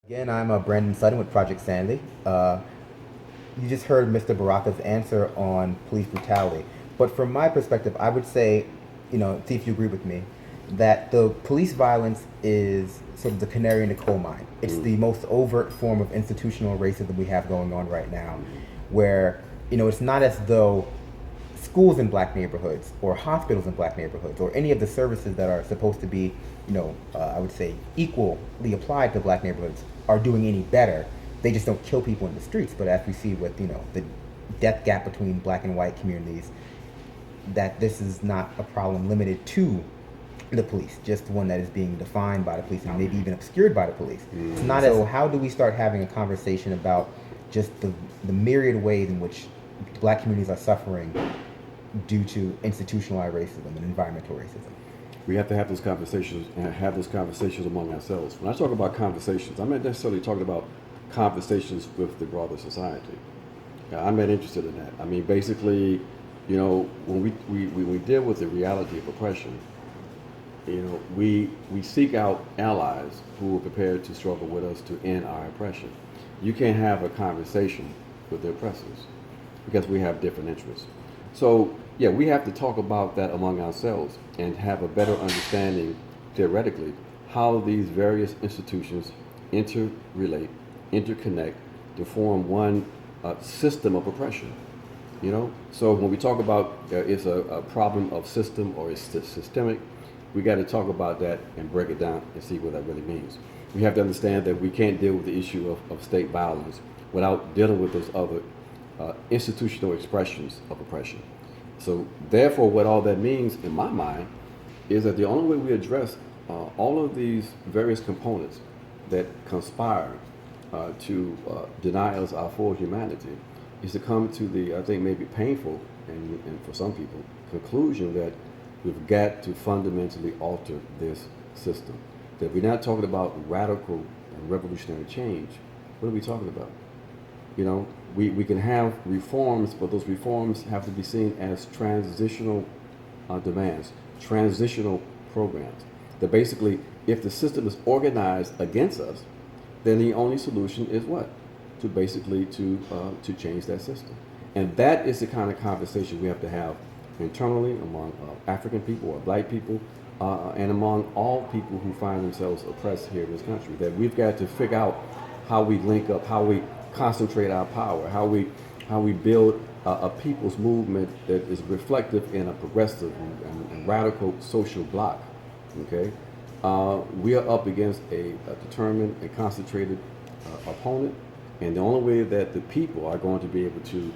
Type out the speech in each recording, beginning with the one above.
Again, I'm Brandon Sutton with Project Sanity. You just heard Mr. Baraka's answer on police brutality. But from my perspective, I would say, see if you agree with me, that the police violence is sort of the canary in the coal mine. It's the most overt form of institutional racism we have going on right now, where, it's not as though schools in black neighborhoods or hospitals in black neighborhoods or any of the services that are supposed to be, I would say equally applied to black neighborhoods are doing any better. They just don't kill people in the streets. But as we see with, the death gap between black and white communities, that this is not a problem limited to the police, just one that is being defined by the police and maybe even obscured by the police. It's not so how do we start having a conversation about just the myriad ways in which black communities are suffering due to institutionalized racism and environmental racism? We have to have those conversations and have those conversations among ourselves. When I talk about conversations, I'm not necessarily talking about conversations with the broader society. I'm not interested in that. I mean, basically, when we deal with the reality of oppression, we seek out allies who are prepared to struggle with us to end our oppression. You can't have a conversation with the oppressors because we have different interests. So, yeah, we have to talk about that among ourselves and have a better understanding, theoretically, how these various institutions interrelate, interconnect to form one system of oppression. So when we talk about it's a problem of system or it's systemic, we got to talk about that and break it down and see what that really means. We have to understand that we can't deal with the issue of state violence without dealing with those other institutional expressions of oppression. So therefore, what all that means in my mind is that the only way we address all of these various components that conspire to deny us our full humanity is to come to the, I think, maybe painful and for some people, conclusion that we've got to fundamentally alter this system. That we're not talking about radical and revolutionary change. What are we talking about? We can have reforms, but those reforms have to be seen as transitional demands, transitional programs. That basically, if the system is organized against us, then the only solution is what? To basically to change that system. And that is the kind of conversation we have to have internally among African people or black people, and among all people who find themselves oppressed here in this country. That we've got to figure out how we link up, how we concentrate our power, how we build a people's movement that is reflective in a progressive and radical social bloc. Okay, we are up against a determined and concentrated opponent, and the only way that the people are going to be able to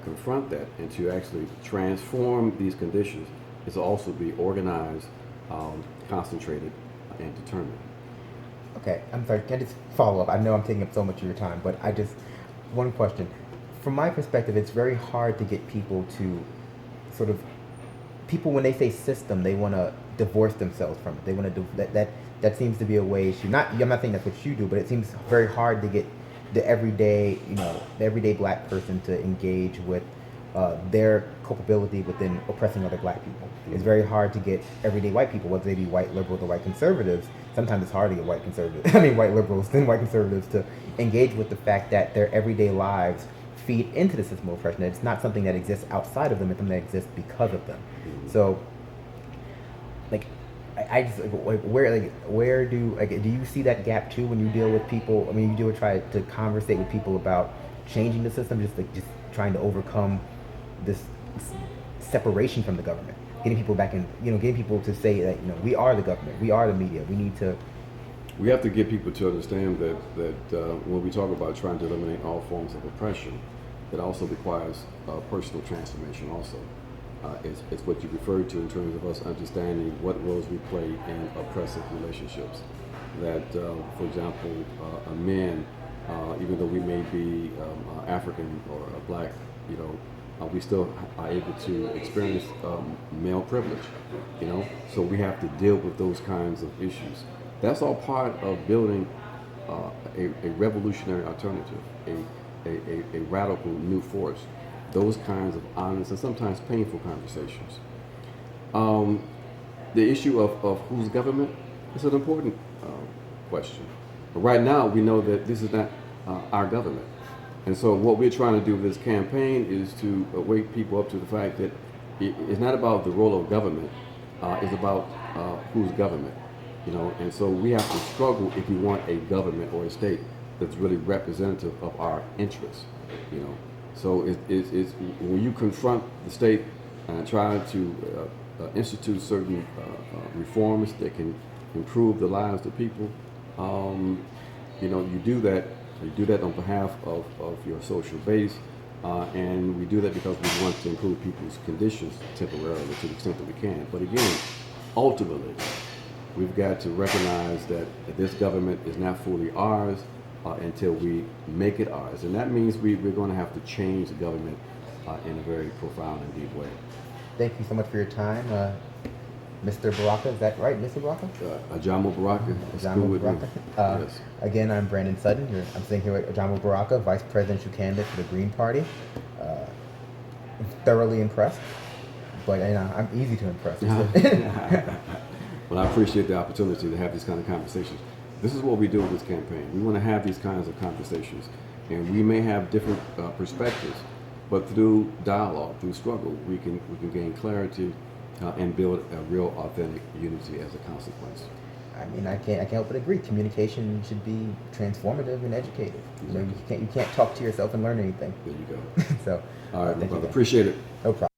confront that and to actually transform these conditions is to also be organized, concentrated, and determined. Okay, I'm sorry, can I just follow up? I know I'm taking up so much of your time, but one question. From my perspective, it's very hard to get people to sort of, people when they say system, they want to divorce themselves from it. They want to do that seems to be a way I'm not saying that's what you do, but it seems very hard to get the everyday black person to engage with their culpability within oppressing other black people. It's very hard to get everyday white people, whether they be white liberals or white conservatives. Sometimes it's hard to get white conservatives, white liberals, then white conservatives to engage with the fact that their everyday lives feed into the system of oppression. It's not something that exists outside of them, it's something that exists because of them. So, I just where do you see that gap too when you deal with people? I mean, you do try to conversate with people about changing the system, just trying to overcome this separation from the government, getting people back in, getting people to say that we are the government, we are the media, We have to get people to understand that when we talk about trying to eliminate all forms of oppression, it also requires personal transformation also. It's what you referred to in terms of us understanding what roles we play in oppressive relationships. That, for example, a man, even though we may be African or black, we still are able to experience male privilege. So we have to deal with those kinds of issues. That's all part of building a revolutionary alternative, a radical new force. Those kinds of honest and sometimes painful conversations. The issue of whose government is an important question. But right now, we know that this is not our government. And so what we're trying to do with this campaign is to wake people up to the fact that it's not about the role of government, it's about who's government, you know. And so we have to struggle if we want a government or a state that's really representative of our interests, you know. So it's when you confront the state and try to institute certain reforms that can improve the lives of people, you know, you do that. You do that on behalf of your social base, and we do that because we want to improve people's conditions temporarily to the extent that we can. But again, ultimately, we've got to recognize that this government is not fully ours until we make it ours. And that means we're going to have to change the government in a very profound and deep way. Thank you so much for your time. Mr. Baraka, is that right, Mr. Baraka? Ajamu Baraka. Ajamu Baraka. Yes. Again, I'm Brandon Sutton. I'm sitting here with Ajamu Baraka, Vice Presidential candidate for the Green Party. Thoroughly impressed, but I'm easy to impress. Well, I appreciate the opportunity to have these kind of conversations. This is what we do with this campaign. We want to have these kinds of conversations, and we may have different perspectives, but through dialogue, through struggle, we can gain clarity and build a real authentic unity as a consequence. I mean, I can't help but agree. Communication should be transformative and educative. Exactly. You can't talk to yourself and learn anything. There you go. So, all right, my thank you brother. again. Appreciate it. No problem.